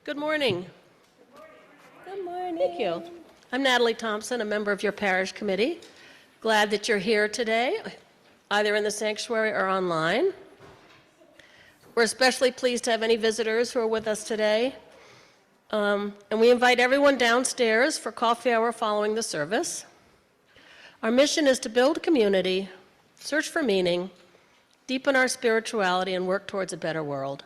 Good morning. Good morning. Thank you. I'm Natalie Thompson, a member of your parish committee. Glad that you're here today, either in the sanctuary or online. We're especially pleased to have any visitors who are with us today. And we invite everyone downstairs for coffee hour following the service. Our mission is to build community, search for meaning, deepen our spirituality, and work towards a better world.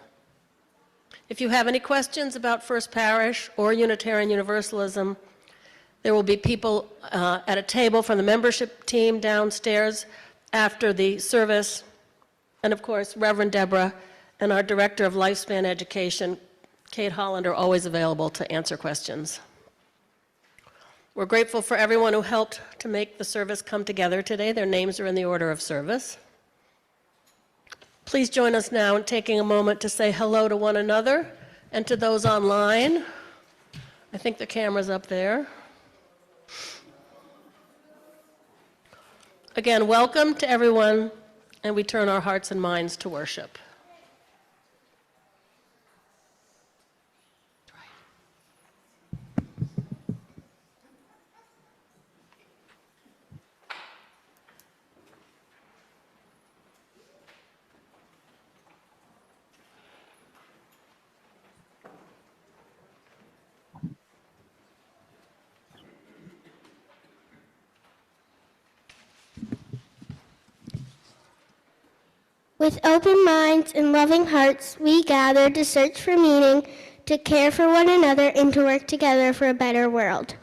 If you have any questions about First Parish or Unitarian Universalism, there will be people at a table from the membership team downstairs after the service. And of course, Reverend Deborah and our Director of Lifespan Education, Kate Holland, are always available to answer questions. We're grateful for everyone who helped to make the service come together today. Their names are in the order of service. Please join us now in taking a moment to say hello to one another and to those online. I think the camera's up there. Again, welcome to everyone, and we turn our hearts and minds to worship. With open minds and loving hearts, we gather to search for meaning, to care for one another, and to work together for a better world.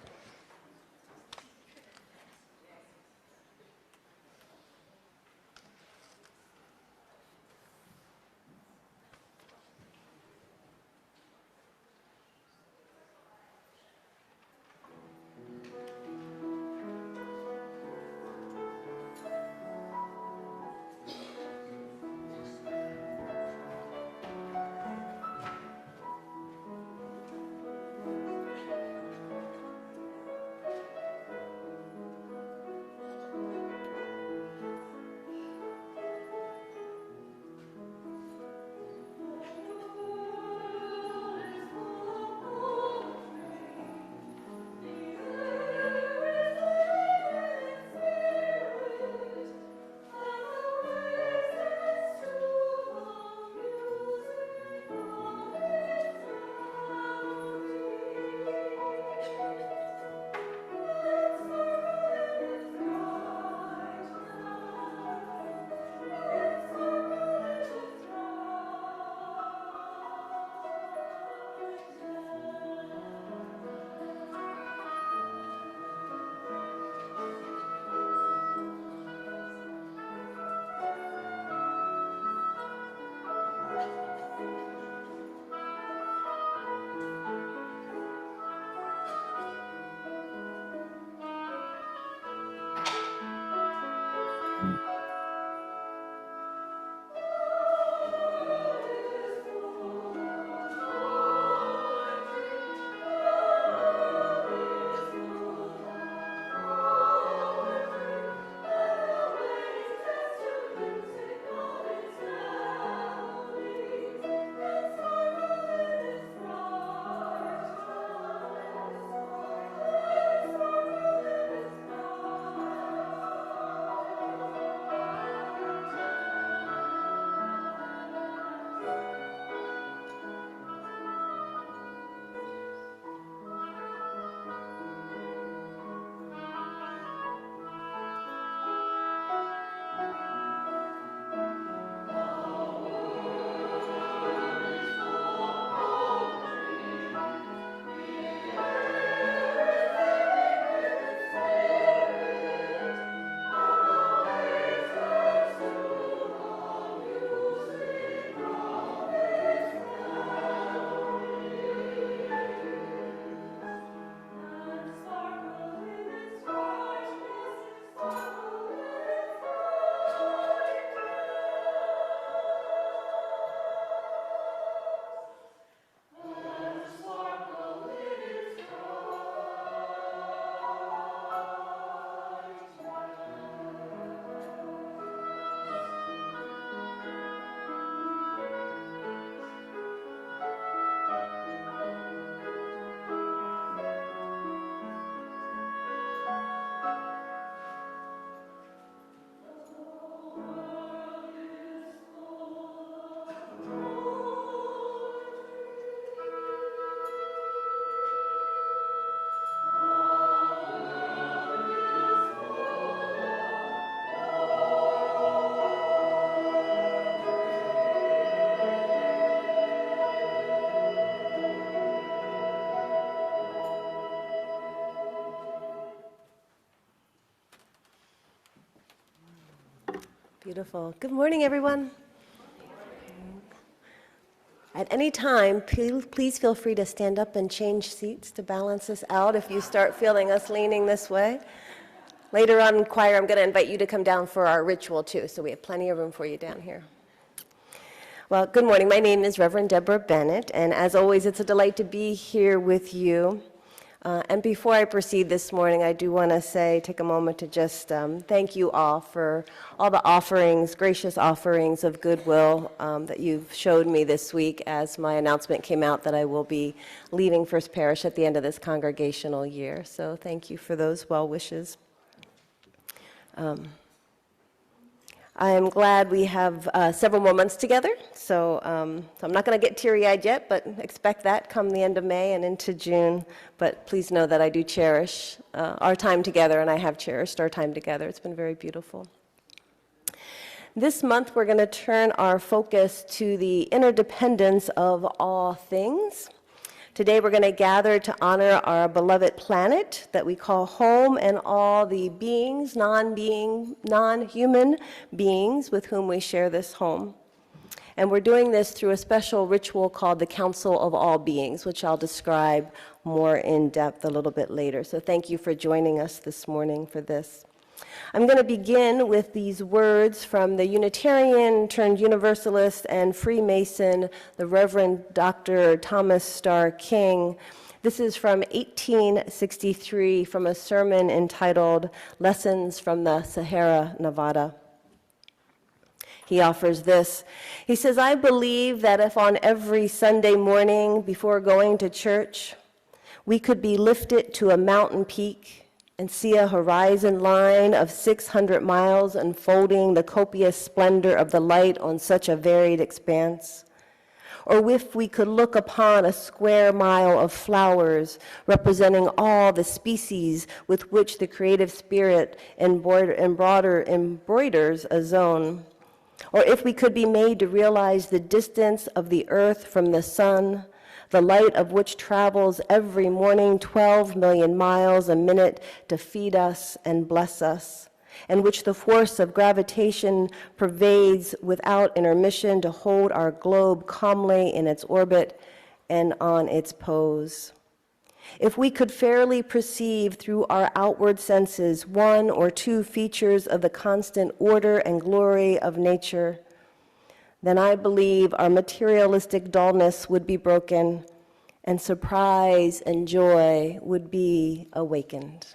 Beautiful. Good morning, everyone. At any time, please feel free to stand up and change seats to balance us out if you start feeling us leaning this way. Later on in choir, I'm going to invite you to come down for our ritual, too, so we have plenty of room for you down here. Well, good morning. My name is Reverend Deborah Bennett, and as always, it's a delight to be here with you. And before I proceed this morning, I do want to take a moment to just thank you all for all the offerings, gracious offerings of goodwill that you've showed me this week as my announcement came out that I will be leaving First Parish at the end of this congregational year. So thank you for those well wishes. I am glad we have several more months together, so I'm not going to get teary-eyed yet, but expect that come the end of May and into June. But please know that I do cherish our time together, and I have cherished our time together. It's been very beautiful. This month, we're going to turn our focus to the interdependence of all things. Today we're going to gather to honor our beloved planet that we call home and all the beings, non-human beings with whom we share this home. And we're doing this through a special ritual called the Council of All Beings, which I'll describe more in depth a little bit later. So thank you for joining us this morning for this. I'm going to begin with these words from the Unitarian turned Universalist and Freemason, the Reverend Dr. Thomas Starr King. This is from 1863 from a sermon entitled Lessons from the Sierra Nevada. He offers this. He says, I believe that if on every Sunday morning before going to church, we could be lifted to a mountain peak and see a horizon line of 600 miles unfolding the copious splendor of the light on such a varied expanse. Or if we could look upon a square mile of flowers representing all the species with which the creative spirit embroiders a zone. Or if we could be made to realize the distance of the earth from the sun, the light of which travels every morning 12 million miles a minute to feed us and bless us, and which the force of gravitation pervades without intermission to hold our globe calmly in its orbit and on its pose. If we could fairly perceive through our outward senses one or two features of the constant order and glory of nature, then I believe our materialistic dullness would be broken and surprise and joy would be awakened.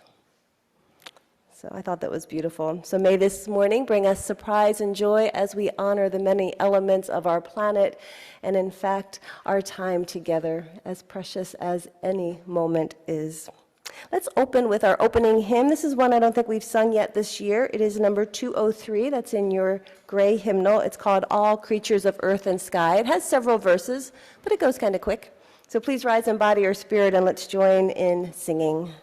So I thought that was beautiful. So may this morning bring us surprise and joy as we honor the many elements of our planet and, in fact, our time together, as precious as any moment is. Let's open with our opening hymn. This is one I don't think we've sung yet this year. It is number 203. That's in your gray hymnal. It's called All Creatures of Earth and Sky. It has several verses, but it goes kind of quick. So please rise in body or spirit and let's join in singing.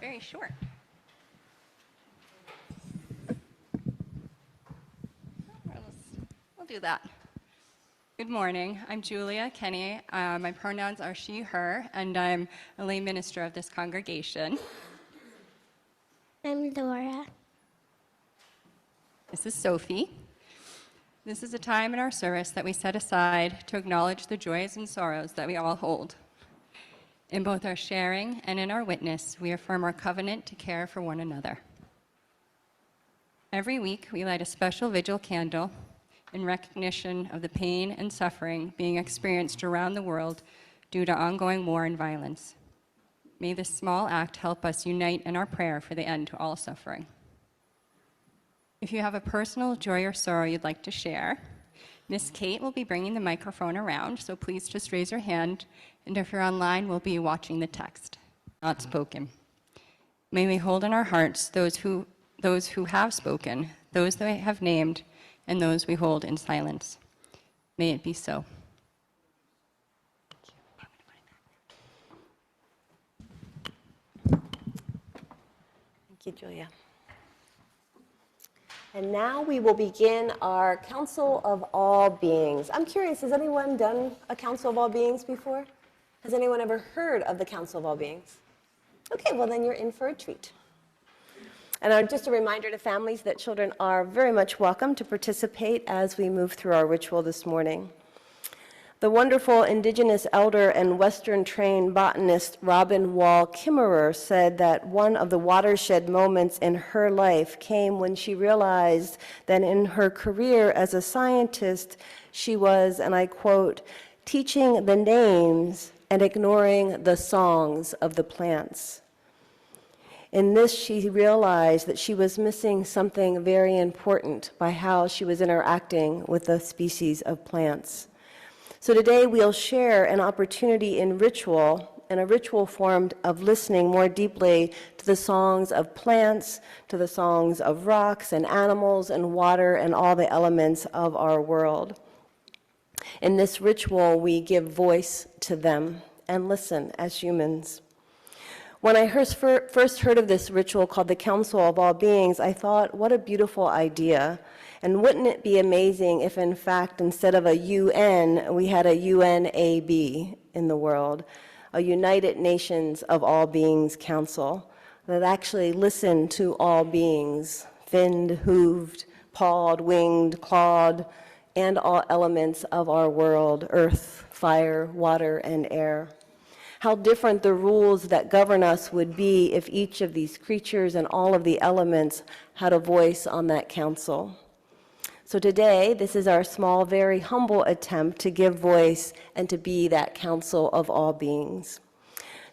very short. We'll do that. Good morning. I'm Julia Kenny. My pronouns are she, her, and I'm a lay minister of this congregation. I'm Laura. This is Sophie. This is a time in our service that we set aside to acknowledge the joys and sorrows that we all hold. In both our sharing and in our witness, we affirm our covenant to care for one another. Every week, we light a special vigil candle in recognition of the pain and suffering being experienced around the world due to ongoing war and violence. May this small act help us unite in our prayer for the end to all suffering. If you have a personal joy or sorrow you'd like to share, Miss Kate will be bringing the microphone around, so please just raise your hand, and if you're online, we'll be watching the text, not spoken. May we hold in our hearts those who have spoken, those that we have named, and those we hold in silence. May it be so. Thank you, Julia. And now we will begin our Council of All Beings. I'm curious, has anyone done a Council of All Beings before? Has anyone ever heard of the Council of All Beings? Okay, well then you're in for a treat. And just a reminder to families that children are very much welcome to participate as we move through our ritual this morning. The wonderful indigenous elder and Western-trained botanist Robin Wall Kimmerer said that one of the watershed moments in her life came when she realized that in her career as a scientist, she was, and I quote, teaching the names and ignoring the songs of the plants. In this, she realized that she was missing something very important by how she was interacting with the species of plants. So today we'll share an opportunity in ritual, and a ritual formed of listening more deeply to the songs of plants, to the songs of rocks and animals and water and all the elements of our world. In this ritual, we give voice to them and listen as humans. When I first heard of this ritual called the Council of All Beings, I thought, what a beautiful idea. And wouldn't it be amazing if, in fact, instead of a UN, we had a UNAB in the world, a United Nations of All Beings Council that actually listened to all beings, finned, hooved, pawed, winged, clawed, and all elements of our world, earth, fire, water, and air. How different the rules that govern us would be if each of these creatures and all of the elements had a voice on that council. So today, this is our small, very humble attempt to give voice and to be that council of all beings.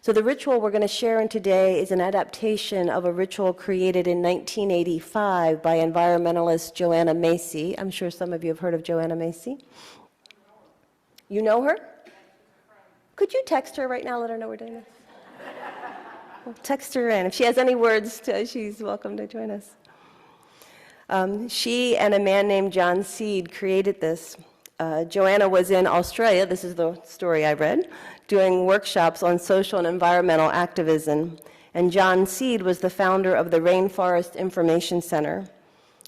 So the ritual we're going to share in today is an adaptation of a ritual created in 1985 by environmentalist Joanna Macy. I'm sure some of you have heard of Joanna Macy. You know her? Could you text her right now, let her know we're doing this? We'll text her in. If she has any words, she's welcome to join us. She and a man named John Seed created this. Joanna was in Australia, this is the story I read, doing workshops on social and environmental activism. And John Seed was the founder of the Rainforest Information Center.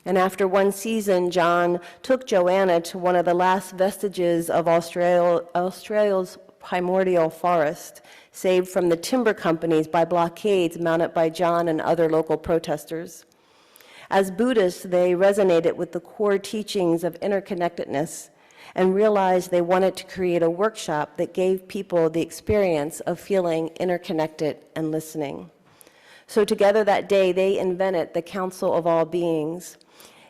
And after one season, John took Joanna to one of the last vestiges of Australia's primordial forest, saved from the timber companies by blockades mounted by John and other local protesters. As Buddhists, they resonated with the core teachings of interconnectedness and realized they wanted to create a workshop that gave people the experience of feeling interconnected and listening. So together that day, they invented the Council of All Beings.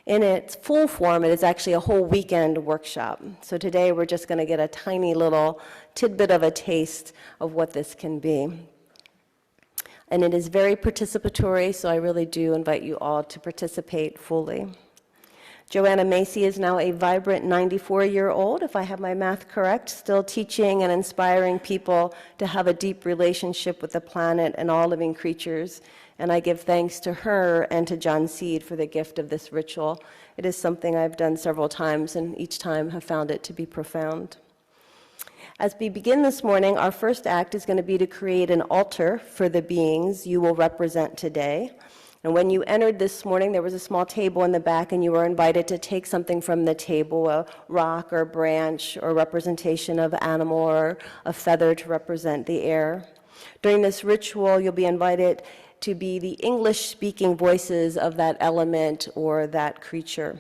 In its full form, it is actually a whole weekend workshop. So today we're just going to get a tiny little tidbit of a taste of what this can be. And it is very participatory, so I really do invite you all to participate fully. Joanna Macy is now a vibrant 94-year-old, if I have my math correct, still teaching and inspiring people to have a deep relationship with the planet and all living creatures. And I give thanks to her and to John Seed for the gift of this ritual. It is something I've done several times, and each time have found it to be profound. As we begin this morning, our first act is going to be to create an altar for the beings you will represent today. And when you entered this morning, there was a small table in the back, and you were invited to take something from the table, a rock or branch or representation of animal or a feather to represent the air. During this ritual, you'll be invited to be the English-speaking voices of that element or that creature.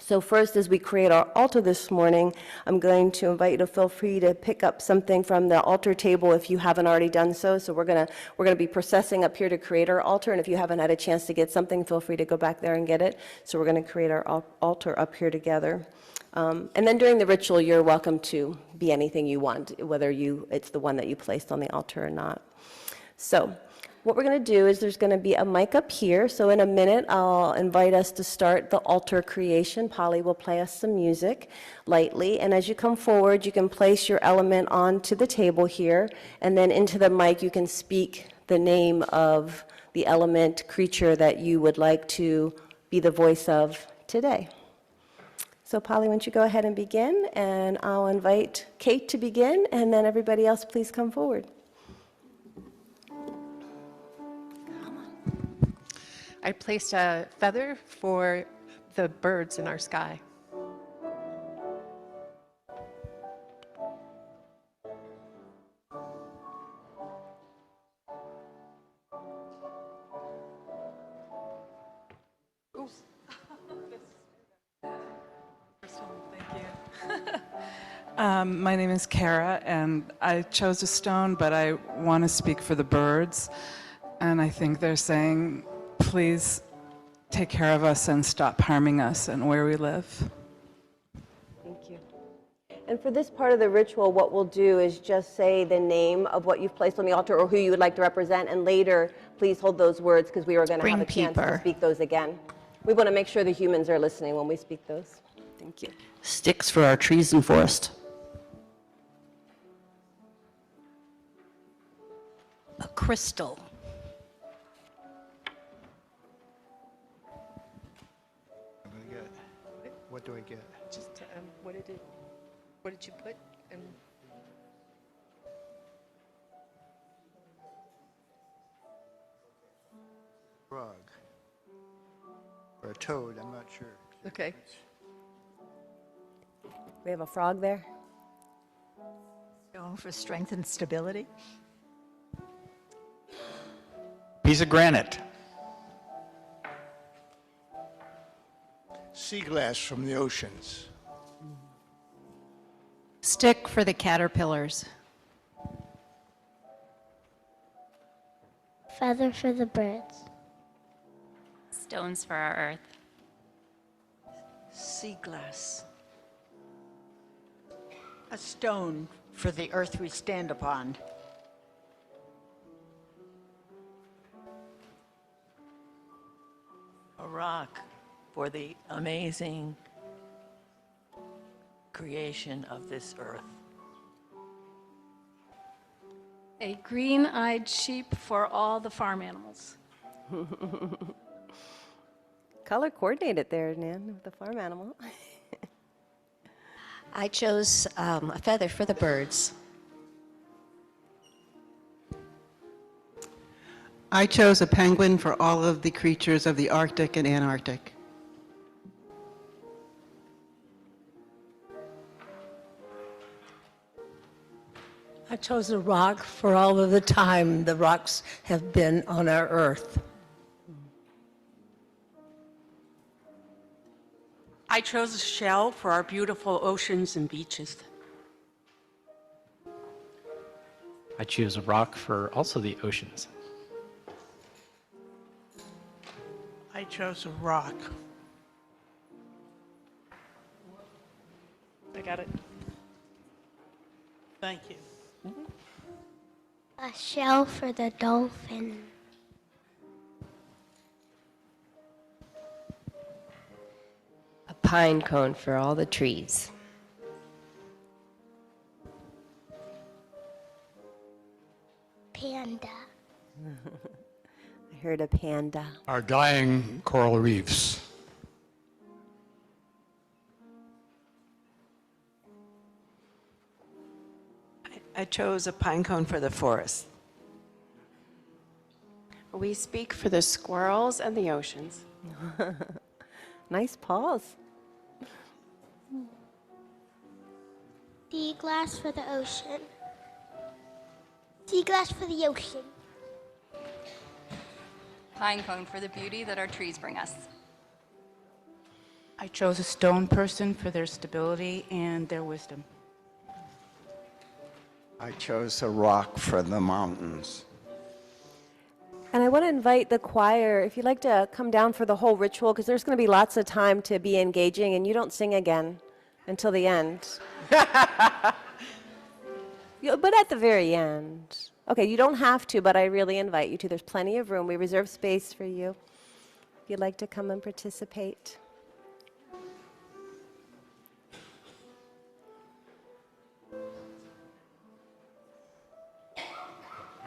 So first, as we create our altar this morning, I'm going to invite you to feel free to pick up something from the altar table if you haven't already done so. So we're gonna be processing up here to create our altar, and if you haven't had a chance to get something, feel free to go back there and get it. So we're gonna create our altar up here together. And then during the ritual, you're welcome to be anything you want, whether it's the one that you placed on the altar or not. So what we're going to do is there's going to be a mic up here. So in a minute, I'll invite us to start the altar creation. Polly will play us some music lightly. And as you come forward, you can place your element onto the table here. And then into the mic, you can speak the name of the element creature that you would like to be the voice of today. So Polly, why don't you go ahead and begin? And I'll invite Kate to begin. And then everybody else, please come forward. I placed a feather for the birds in our sky. My name is Kara, and I chose a stone, but I want to speak for the birds. And I think they're saying, please take care of us and stop harming us and where we live. Thank you. And for this part of the ritual, what we'll do is just say the name of what you've placed on the altar or who you would like to represent, and later, please hold those words because we are going to have a chance to speak those again. We want to make sure the humans are listening when we speak those. Thank you. Sticks for our trees and forest. A crystal. I'm gonna get. What do I get? Just what did you put? Frog. Or a toad, I'm not sure. Okay. We have a frog there. Stone for strength and stability. Piece of granite. Sea glass from the oceans. Stick for the caterpillars. Feather for the birds. Stones for our earth. Sea glass. A stone for the earth we stand upon. A rock for the amazing creation of this earth. A green-eyed sheep for all the farm animals. Color coordinated there, Nan, with the farm animal. I chose a feather for the birds. I chose a penguin for all of the creatures of the Arctic and Antarctic. I chose a rock for all of the time the rocks have been on our earth. I chose a shell for our beautiful oceans and beaches. I choose a rock for also the oceans. I chose a rock. I got it. Thank you. A shell for the dolphin. A pine cone for all the trees. Panda. I heard a panda. Our dying coral reefs. I chose a pine cone for the forest. We speak for the squirrels and the oceans. Nice pause. Sea glass for the ocean. Sea glass for the ocean. Pine cone for the beauty that our trees bring us. I chose a stone person for their stability and their wisdom. I chose a rock for the mountains. And I want to invite the choir, if you'd like to come down for the whole ritual, because there's going to be lots of time to be engaging, and you don't sing again until the end. But at the very end. Okay, you don't have to, but I really invite you to. There's plenty of room. We reserve space for you if you'd like to come and participate.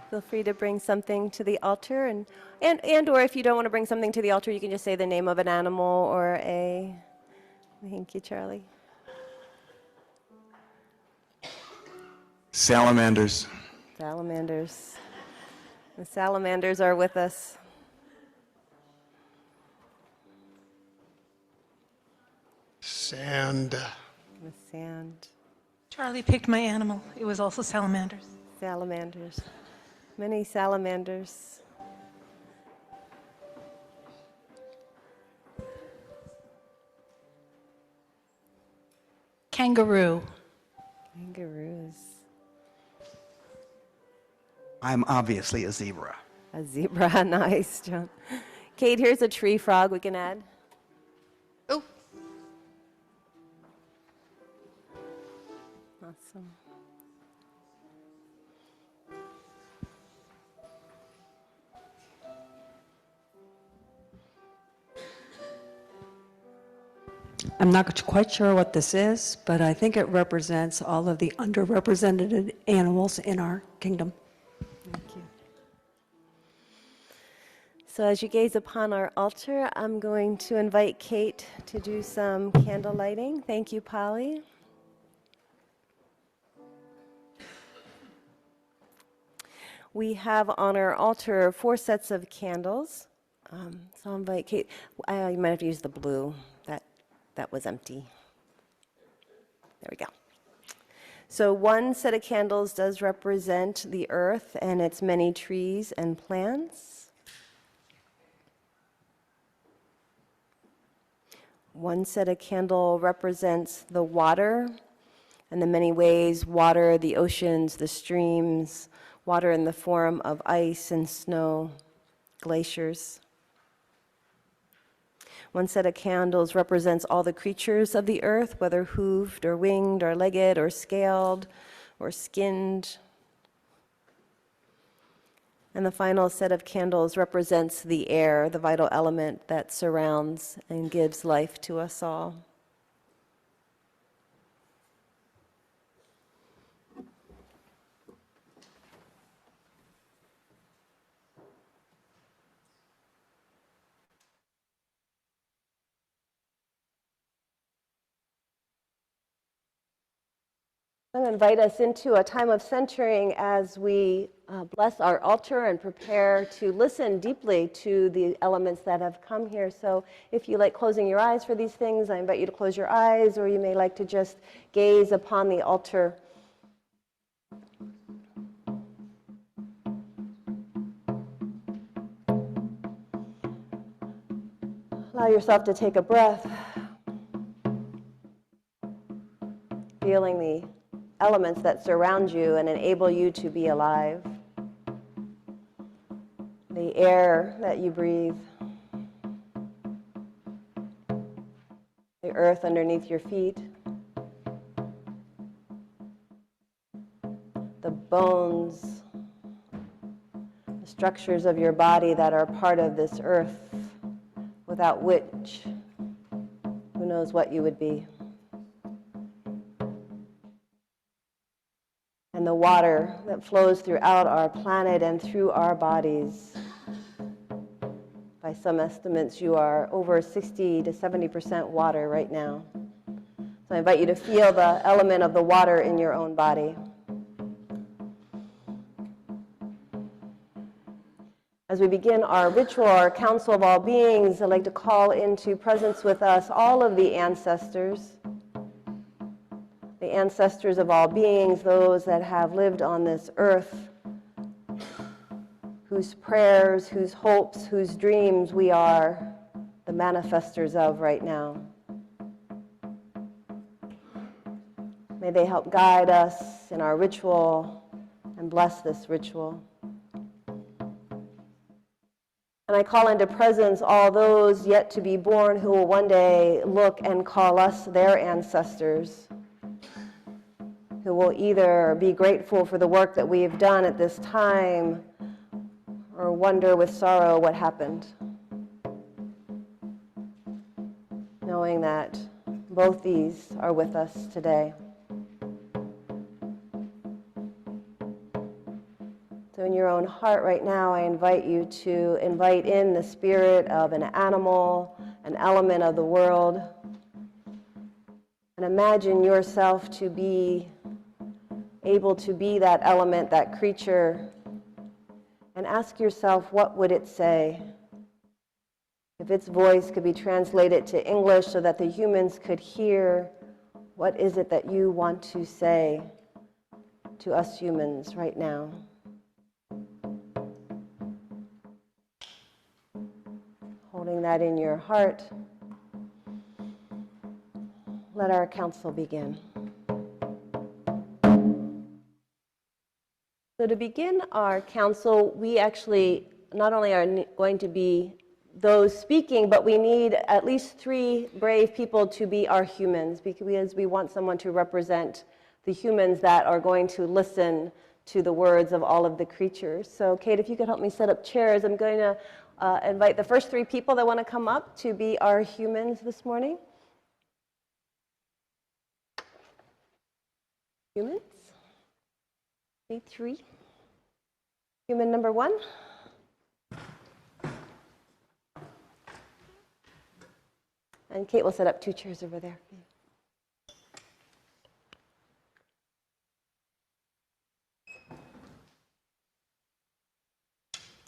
Feel free to bring something to the altar, and or if you don't want to bring something to the altar, you can just say the name of an animal or a... Thank you, Charlie. Salamanders. Salamanders. The salamanders are with us. Sand. The sand. Charlie picked my animal. It was also salamanders. Salamanders. Many salamanders. Kangaroo. Kangaroos. I'm obviously a zebra. A zebra, nice, John. Kate, here's a tree frog we can add. Oh. Awesome. I'm not quite sure what this is, but I think it represents all of the underrepresented animals in our kingdom. Thank you. So as you gaze upon our altar, I'm going to invite Kate to do some candle lighting. Thank you, Polly. We have on our altar 4 sets of candles. So I'll invite Kate. You might have to use the blue. That was empty. There we go. So one set of candles does represent the earth and its many trees and plants. One set of candle represents the water and the many ways water, the oceans, the streams, water in the form of ice and snow, glaciers. One set of candles represents all the creatures of the earth, whether hooved or winged or legged or scaled or skinned. And the final set of candles represents the air, the vital element that surrounds and gives life to us all. I'm going to invite us into a time of centering as we bless our altar and prepare to listen deeply to the elements that have come here. So if you like closing your eyes for these things, I invite you to close your eyes, or you may like to just gaze upon the altar. Allow yourself to take a breath, feeling the elements that surround you and enable you to be alive. The air that you breathe, the earth underneath your feet, the bones, the structures of your body that are part of this earth, without which, who knows what you would be. And the water that flows throughout our planet and through our bodies. By some estimates, you are over 60 to 70% water right now. So I invite you to feel the element of the water in your own body. As we begin our ritual, our council of all beings, I'd like to call into presence with us all of the ancestors of all beings, those that have lived on this earth, whose prayers, whose hopes, whose dreams we are the manifestors of right now. May they help guide us in our ritual and bless this ritual. And I call into presence all those yet to be born who will one day look and call us their ancestors, who will either be grateful for the work that we have done at this time or wonder with sorrow what happened, knowing that both these are with us today. So in your own heart right now, I invite you to invite in the spirit of an animal, an element of the world, and imagine yourself to be able to be that element, that creature, and ask yourself, what would it say? If its voice could be translated to English so that the humans could hear, what is it that you want to say to us humans right now? Holding that in your heart, let our council begin. So to begin our council, we actually not only are going to be those speaking, but we need at least 3 brave people to be our humans, because we want someone to represent the humans that are going to listen to the words of all of the creatures. So Kate, if you could help me set up chairs, I'm going to invite the first 3 people that want to come up to be our humans this morning. Humans? Need 3. Human number 1. And Kate will set up 2 chairs over there.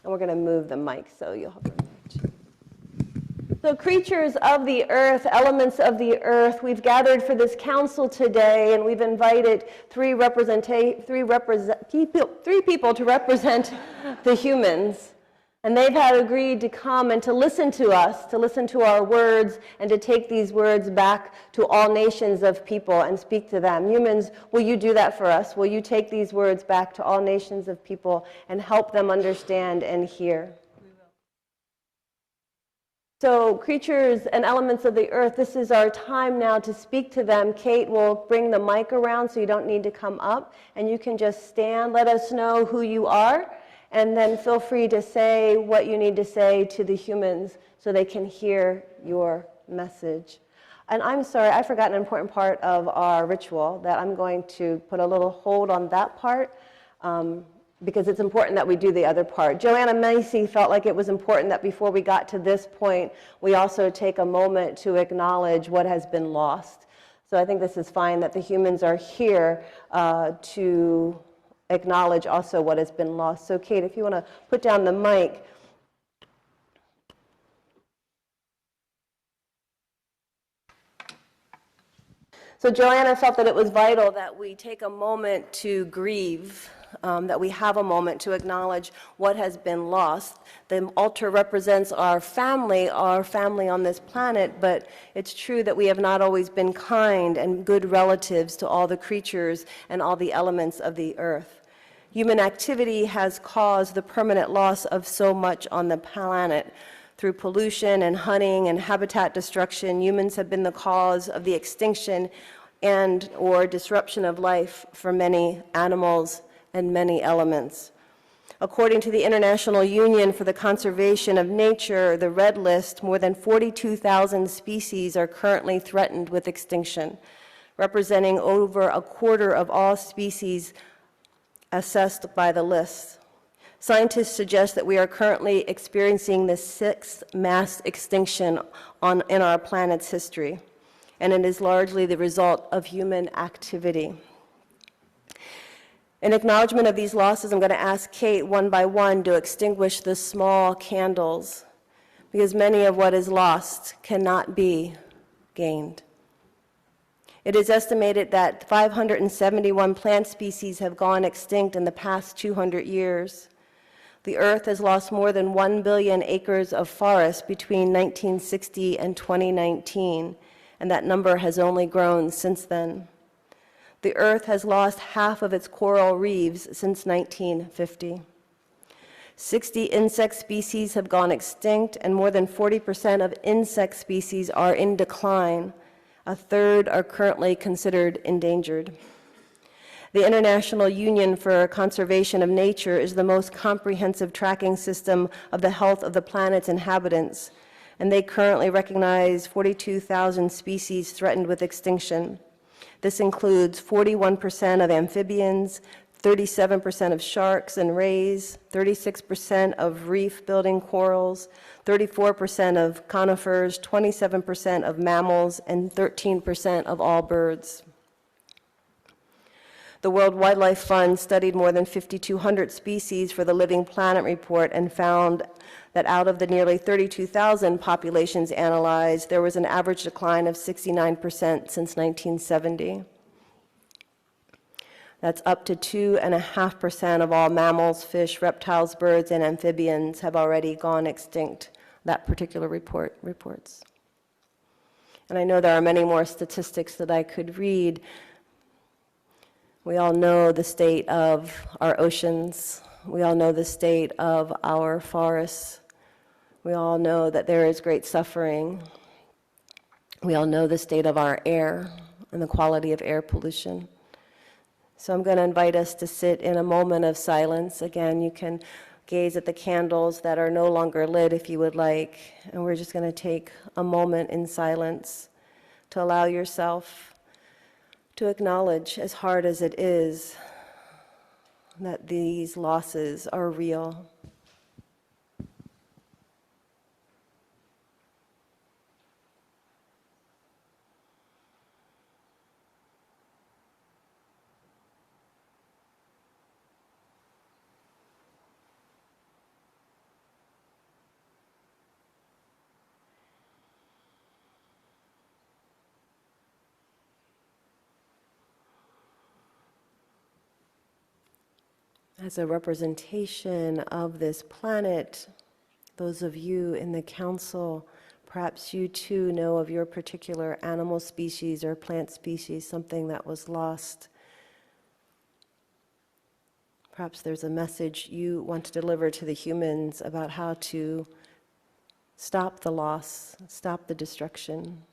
And we're going to move the mic so you'll have room there too. So creatures of the earth, elements of the earth, we've gathered for this council today, and we've invited 3 people to represent the humans. And they've had agreed to come and to listen to us, to listen to our words, and to take these words back to all nations of people and speak to them. Humans, will you do that for us? Will you take these words back to all nations of people and help them understand and hear? We will. So creatures and elements of the earth, this is our time now to speak to them. Kate will bring the mic around so you don't need to come up, and you can just stand. Let us know who you are. And then feel free to say what you need to say to the humans so they can hear your message. And I'm sorry, I forgot an important part of our ritual that I'm going to put a little hold on that part because it's important that we do the other part. Joanna Macy felt like it was important that before we got to this point, we also take a moment to acknowledge what has been lost. So I think this is fine that the humans are here to acknowledge also what has been lost. So Kate, if you want to put down the mic. So Joanna felt that it was vital that we take a moment to grieve, that we have a moment to acknowledge what has been lost. The altar represents our family on this planet, but it's true that we have not always been kind and good relatives to all the creatures and all the elements of the earth. Human activity has caused the permanent loss of so much on the planet. Through pollution and hunting and habitat destruction, humans have been the cause of the extinction and or disruption of life for many animals and many elements. According to the International Union for the Conservation of Nature, the Red List, more than 42,000 species are currently threatened with extinction, representing over a quarter of all species assessed by the list. Scientists suggest that we are currently experiencing the 6th mass extinction in our planet's history, and it is largely the result of human activity. In acknowledgement of these losses, I'm going to ask Kate one by one to extinguish the small candles, because many of what is lost cannot be gained. It is estimated that 571 plant species have gone extinct in the past 200 years. The Earth has lost more than 1 billion acres of forest between 1960 and 2019, and that number has only grown since then. The Earth has lost half of its coral reefs since 1950. 60 insect species have gone extinct, and more than 40% of insect species are in decline. A third are currently considered endangered. The International Union for Conservation of Nature is the most comprehensive tracking system of the health of the planet's inhabitants, and they currently recognize 42,000 species threatened with extinction. This includes 41% of amphibians, 37% of sharks and rays, 36% of reef-building corals, 34% of conifers, 27% of mammals, and 13% of all birds. The World Wildlife Fund studied more than 5,200 species for the Living Planet report and found that out of the nearly 32,000 populations analyzed, there was an average decline of 69% since 1970. That's up to 2.5% of all mammals, fish, reptiles, birds, and amphibians have already gone extinct, that particular report reports. And I know there are many more statistics that I could read. We all know the state of our oceans. We all know the state of our forests. We all know that there is great suffering. We all know the state of our air and the quality of air pollution. So I'm going to invite us to sit in a moment of silence. Again, you can gaze at the candles that are no longer lit if you would like, and we're just going to take a moment in silence to allow yourself to acknowledge, as hard as it is, that these losses are real. As a representation of this planet, those of you in the council, perhaps you too know of your particular animal species or plant species, something that was lost. Perhaps there's a message you want to deliver to the humans about how to stop the loss, stop the destruction.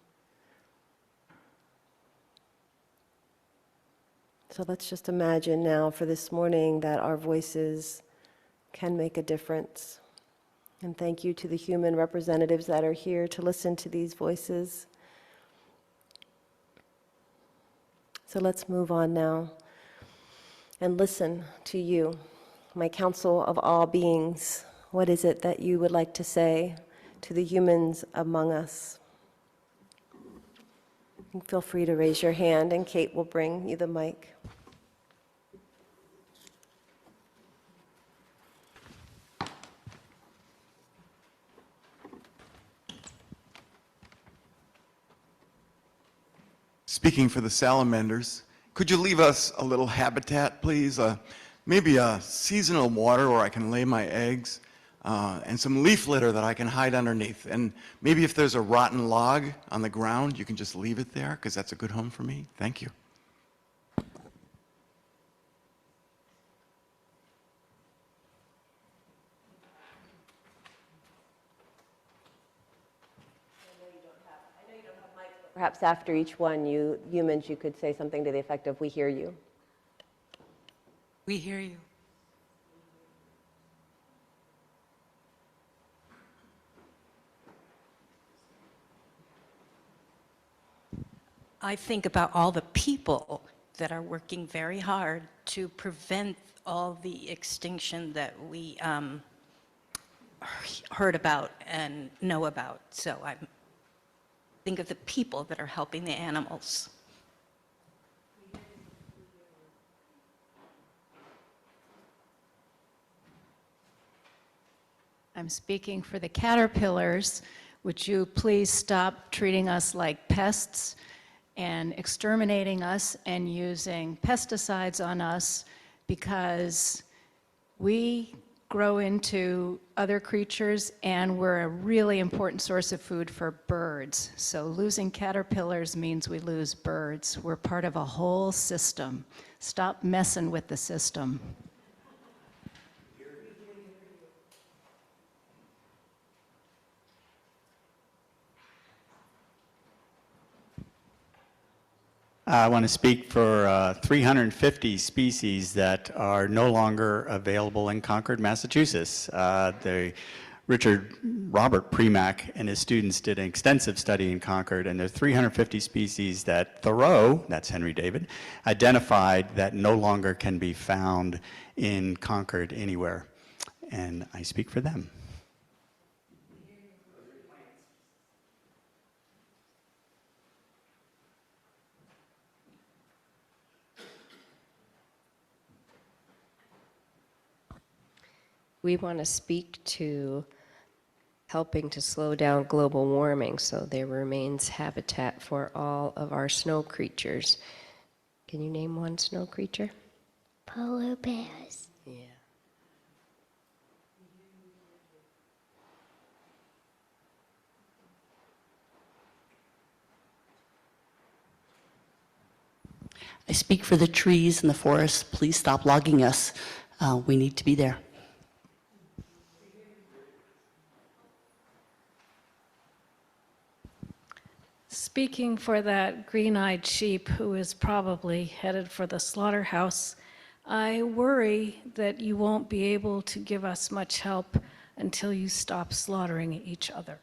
So let's just imagine now for this morning that our voices can make a difference. And thank you to the human representatives that are here to listen to these voices. So let's move on now and listen to you, my council of all beings. What is it that you would like to say to the humans among us? And feel free to raise your hand, and Kate will bring you the mic. Speaking for the salamanders, could you leave us a little habitat, please? Maybe a seasonal water where I can lay my eggs, and some leaf litter that I can hide underneath. And maybe if there's a rotten log on the ground, you can just leave it there, because that's a good home for me. Thank you. Perhaps after each one, you humans, you could say something to the effect of, "We hear you." We hear you. I think about all the people that are working very hard to prevent all the extinction that we heard about and know about. So I think of the people that are helping the animals. I'm speaking for the caterpillars. Would you please stop treating us like pests and exterminating us and using pesticides on us, because we grow into other creatures and we're a really important source of food for birds. So losing caterpillars means we lose birds. We're part of a whole system. Stop messing with the system. I want to speak for 350 species that are no longer available in Concord, Massachusetts. Robert Premack and his students did an extensive study in Concord, and there are 350 species that Thoreau, that's Henry David, identified that no longer can be found in Concord anywhere. And I speak for them. We want to speak to helping to slow down global warming so there remains habitat for all of our snow creatures. Can you name one snow creature? Polar bears. Yeah. I speak for the trees and the forests. Please stop logging us. We need to be there. Speaking for that green-eyed sheep who is probably headed for the slaughterhouse, I worry that you won't be able to give us much help until you stop slaughtering each other.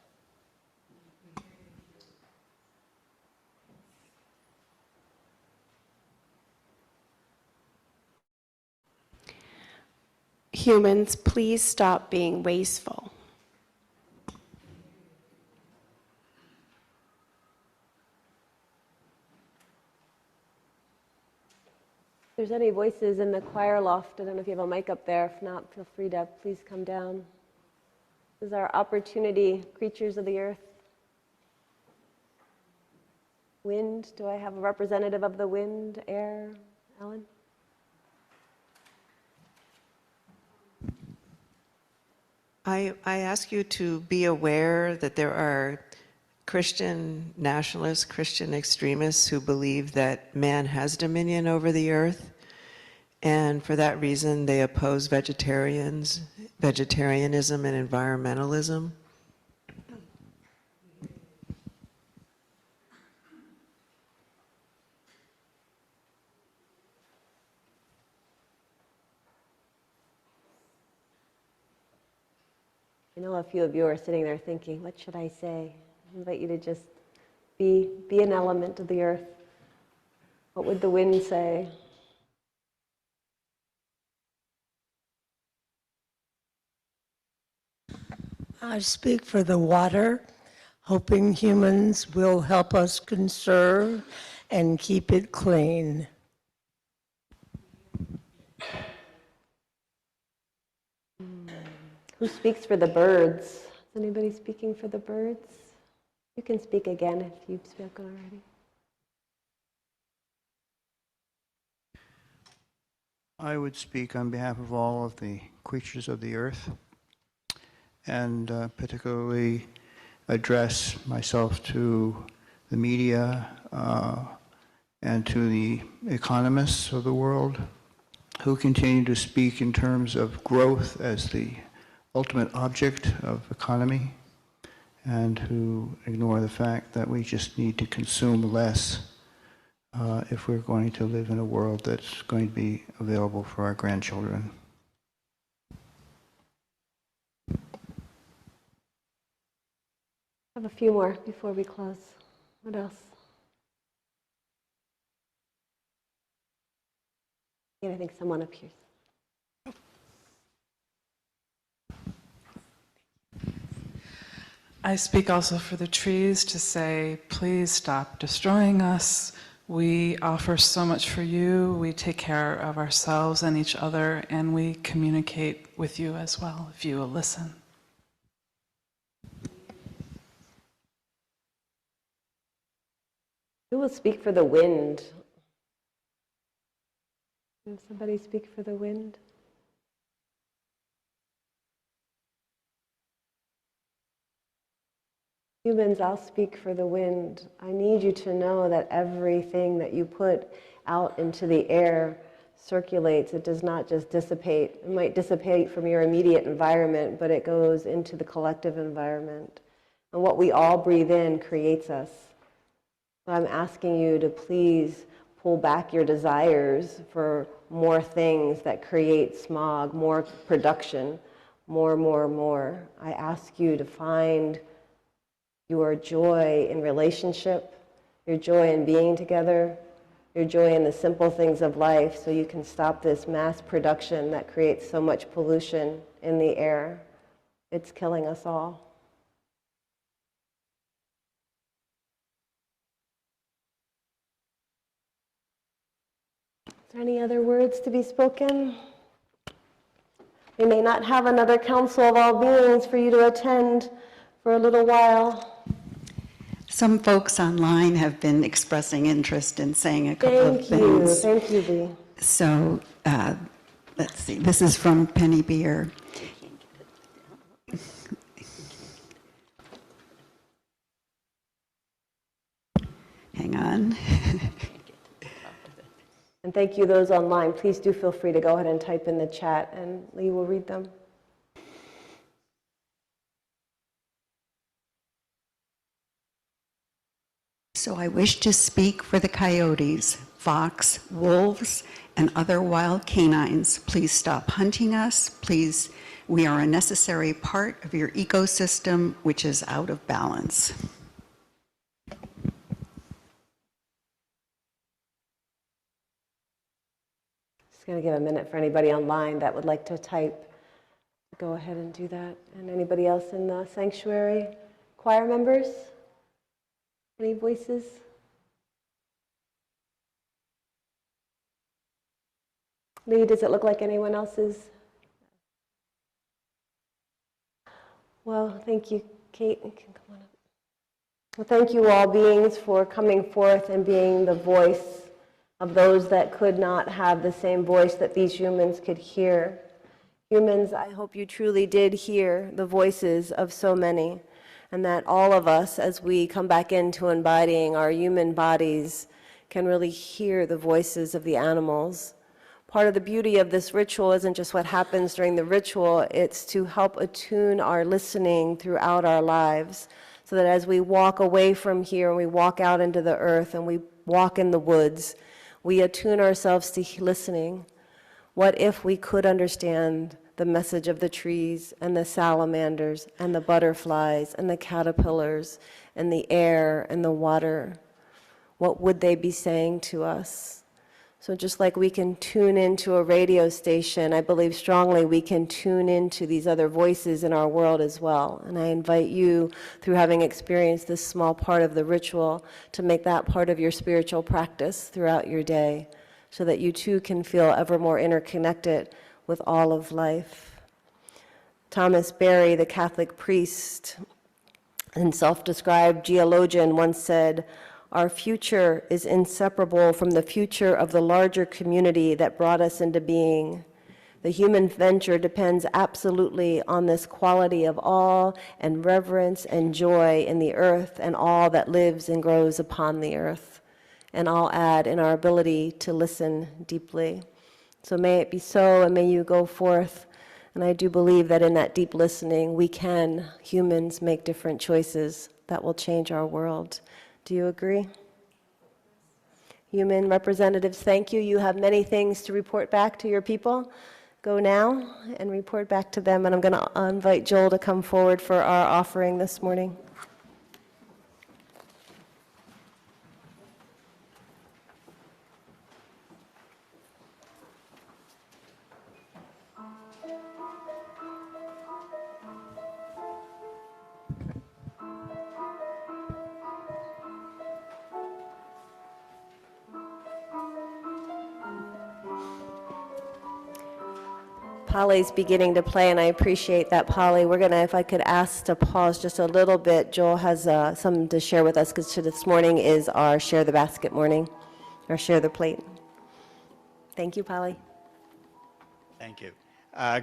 Humans, please stop being wasteful. If there's any voices in the choir loft, I don't know if you have a mic up there. If not, feel free to please come down. This is our opportunity, creatures of the earth. Wind, do I have a representative of the wind, air? Ellen? I ask you to be aware that there are Christian nationalists, Christian extremists who believe that man has dominion over the earth, and for that reason they oppose vegetarianism and environmentalism. I know a few of you are sitting there thinking, what should I say? I invite you to just be an element of the earth. What would the wind say? I speak for the water, hoping humans will help us conserve and keep it clean. Who speaks for the birds? Is anybody speaking for the birds? You can speak again if you've spoken already. I would speak on behalf of all of the creatures of the earth, and particularly address myself to the media and to the economists of the world who continue to speak in terms of growth as the ultimate object of economy, and who ignore the fact that we just need to consume less if we're going to live in a world that's going to be available for our grandchildren. I have a few more before we close. What else? Yeah, I think someone up here. I speak also for the trees to say, please stop destroying us. We offer so much for you. We take care of ourselves and each other, and we communicate with you as well, if you will listen. Who will speak for the wind? Can somebody speak for the wind? Humans, I'll speak for the wind. I need you to know that everything that you put out into the air circulates. It does not just dissipate. It might dissipate from your immediate environment, but it goes into the collective environment. And what we all breathe in creates us. So I'm asking you to please pull back your desires for more things that create smog, more production, more. I ask you to find your joy in relationship, your joy in being together, your joy in the simple things of life, so you can stop this mass production that creates so much pollution in the air. It's killing us all. Is there any other words to be spoken? We may not have another council of all beings for you to attend for a little while. Some folks online have been expressing interest in saying a couple of things. Thank you, Bea. So let's see, this is from Penny Beer. Hang on. And thank you, those online. Please do feel free to go ahead and type in the chat, and Lee will read them. So I wish to speak for the coyotes, fox, wolves, and other wild canines. Please stop hunting us. Please, we are a necessary part of your ecosystem, which is out of balance. Just going to give a minute for anybody online that would like to type. Go ahead and do that. And anybody else in the sanctuary? Choir members? Any voices? Lee, does it look like anyone else's? Well, thank you, Kate. You can come on up. Well, thank you all beings for coming forth and being the voice of those that could not have the same voice that these humans could hear. Humans, I hope you truly did hear the voices of so many, and that all of us, as we come back into embodying our human bodies, can really hear the voices of the animals. Part of the beauty of this ritual isn't just what happens during the ritual, it's to help attune our listening throughout our lives, so that as we walk away from here and we walk out into the earth and we walk in the woods, we attune ourselves to listening. What if we could understand the message of the trees and the salamanders and the butterflies and the caterpillars and the air and the water? What would they be saying to us? So just like we can tune into a radio station, I believe strongly we can tune into these other voices in our world as well. And I invite you, through having experienced this small part of the ritual, to make that part of your spiritual practice throughout your day, so that you too can feel ever more interconnected with all of life. Thomas Berry, the Catholic priest and self-described geologian, once said, "Our future is inseparable from the future of the larger community that brought us into being. The human venture depends absolutely on this quality of awe and reverence and joy in the earth and all that lives and grows upon the earth." And I'll add, in our ability to listen deeply. So may it be so, and may you go forth. And I do believe that in that deep listening, we can, humans, make different choices that will change our world. Do you agree? Human representatives, thank you. You have many things to report back to your people. Go now and report back to them. And I'm going to invite Joel to come forward for our offering this morning. Polly's beginning to play, and I appreciate that, Polly. We're going to, if I could ask to pause just a little bit. Joel has something to share with us, because this morning is our Share the Basket morning, or Share the Plate. Thank you, Polly. Thank you.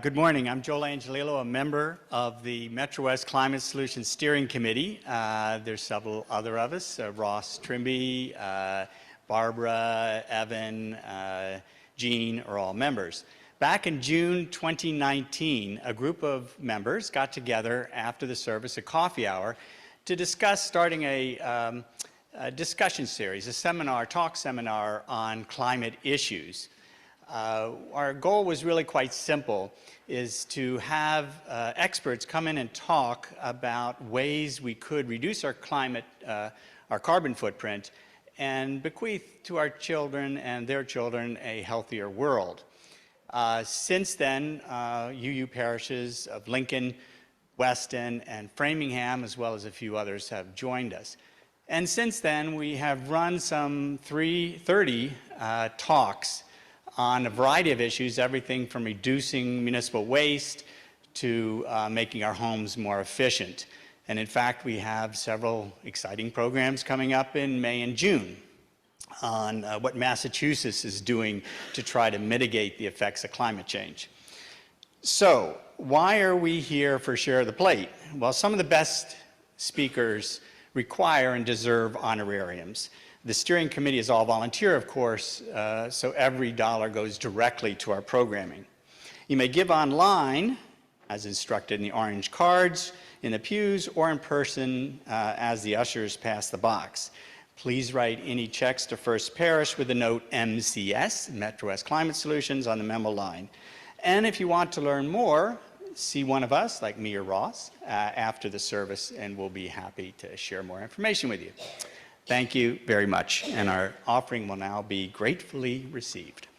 Good morning. I'm Joel Angelillo, a member of the Metro West Climate Solutions Steering Committee. There's several other of us, Ross Trimby, Barbara, Evan, Jean are all members. Back in June 2019, a group of members got together after the service, a coffee hour, to discuss starting a discussion series, a talk seminar on climate issues. Our goal was really quite simple, is to have experts come in and talk about ways we could reduce our carbon footprint and bequeath to our children and their children a healthier world. Since then, UU parishes of Lincoln, Weston, and Framingham, as well as a few others, have joined us. And since then, we have run some 30 talks on a variety of issues, everything from reducing municipal waste to making our homes more efficient. And in fact, we have several exciting programs coming up in May and June on what Massachusetts is doing to try to mitigate the effects of climate change. So, why are we here for Share the Plate? Well, some of the best speakers require and deserve honorariums. The steering committee is all volunteer, of course, so every dollar goes directly to our programming. You may give online, as instructed in the orange cards, in the pews, or in person as the ushers pass the box. Please write any checks to First Parish with the note MCS, Metro West Climate Solutions, on the memo line. And if you want to learn more, see one of us, like me or Ross, after the service, and we'll be happy to share more information with you. Thank you very much, and our offering will now be gratefully received.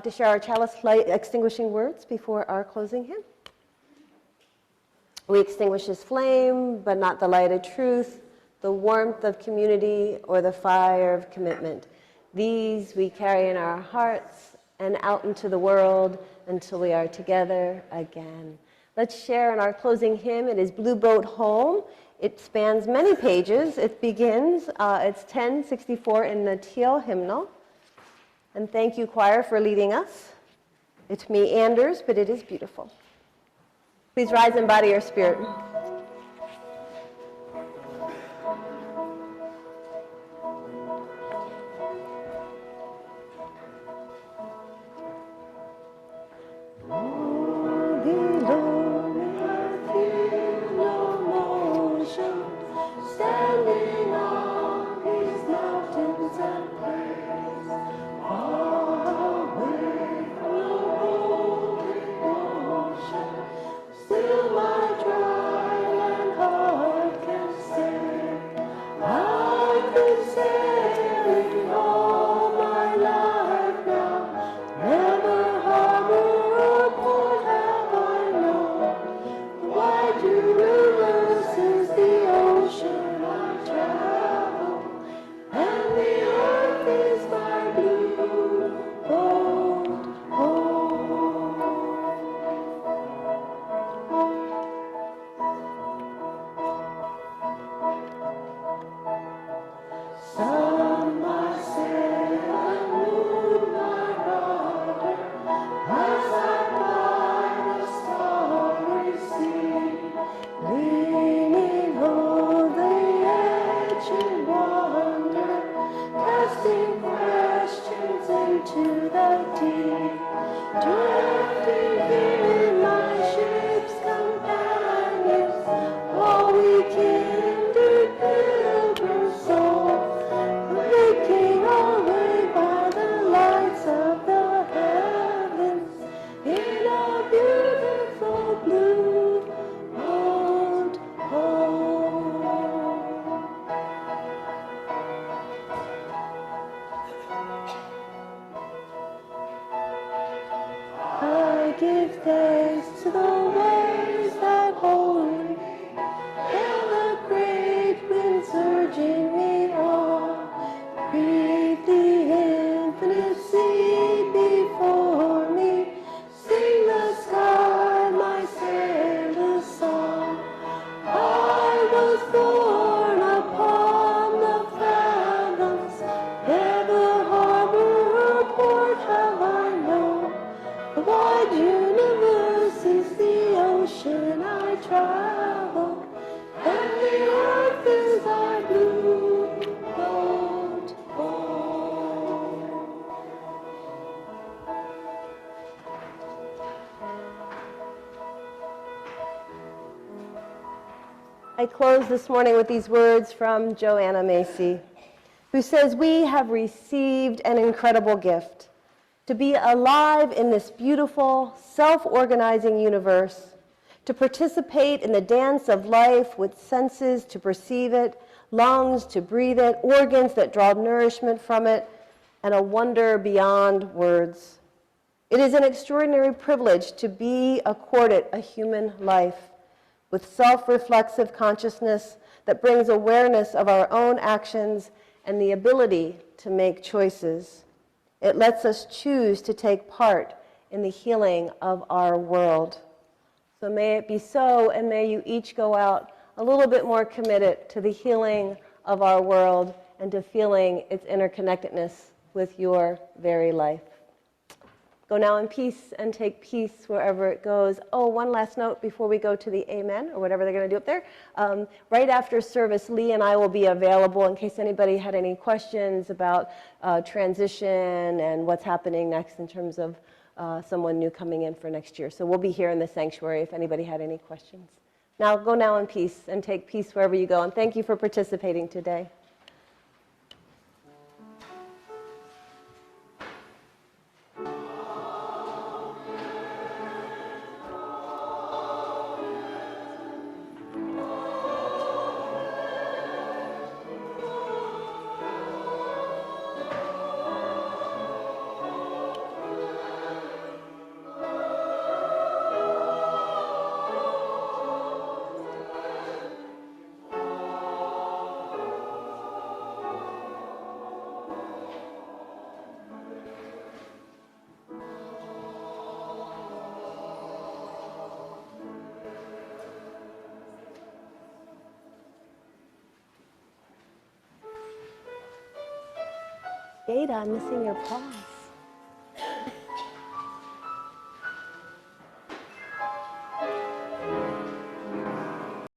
To share our chalice light extinguishing words before our closing hymn. We extinguish his flame, but not the light of truth, the warmth of community, or the fire of commitment. These we carry in our hearts and out into the world until we are together again. Let's share in our closing hymn. It is Blue Boat Home. It spans many pages. It begins, it's 1064 in the teal hymnal. And thank you, choir, for leading us. It meanders, but it is beautiful. Please rise in body or spirit. give thanks to the waves that hold me, and the great winds urging me on. Breathe the infinite sea before me. Sing the sky my sailor's song. I was born upon the fathoms, never harbor or port have I known. The wide universe is the ocean I travel, and the earth is our blue boat home. I close this morning with these words from Joanna Macy, who says, "We have received an incredible gift to be alive in this beautiful, self-organizing universe, to participate in the dance of life with senses to perceive it, lungs to breathe it, organs that draw nourishment from it, and a wonder beyond words. It is an extraordinary privilege to be accorded a human life with self-reflexive consciousness that brings awareness of our own actions and the ability to make choices. It lets us choose to take part in the healing of our world. So may it be so, and may you each go out a little bit more committed to the healing of our world and to feeling its interconnectedness with your very life. Go now in peace and take peace wherever it goes. Oh, one last note before we go to the amen, or whatever they're going to do up there. Right after service, Lee and I will be available in case anybody had any questions about transition and what's happening next in terms of someone new coming in for next year. So we'll be here in the sanctuary if anybody had any questions. Now, go now in peace and take peace wherever you go. And thank you for participating today. Ada, I'm missing your pause.